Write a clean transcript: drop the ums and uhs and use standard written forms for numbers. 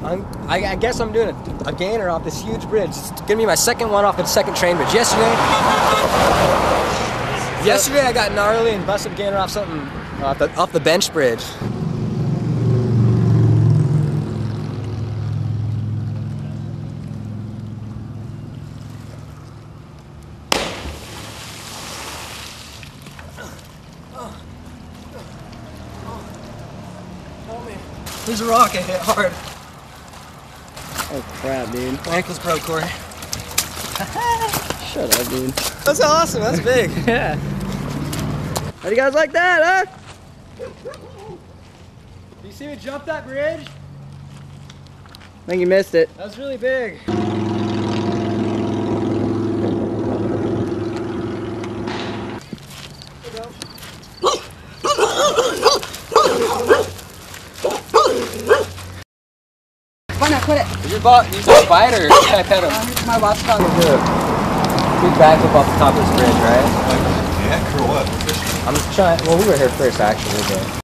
I guess I'm doing a gainer off this huge bridge. It's gonna be my second one off the second train bridge. Yesterday I got gnarly and busted a gainer off something off the bench bridge. There's a rock I hit hard. Oh crap, dude. My ankle's broke, Corey. Shut up, dude. That's awesome, that's big. Yeah. How do you guys like that, huh? You see me jump that bridge? I think you missed it. That was really big. Why not quit it? Is your bite or can I pet him? My watchdog. Big backflip off the top of this bridge, right? Yeah, curl up. I'm trying. Well, we were here first, actually, but.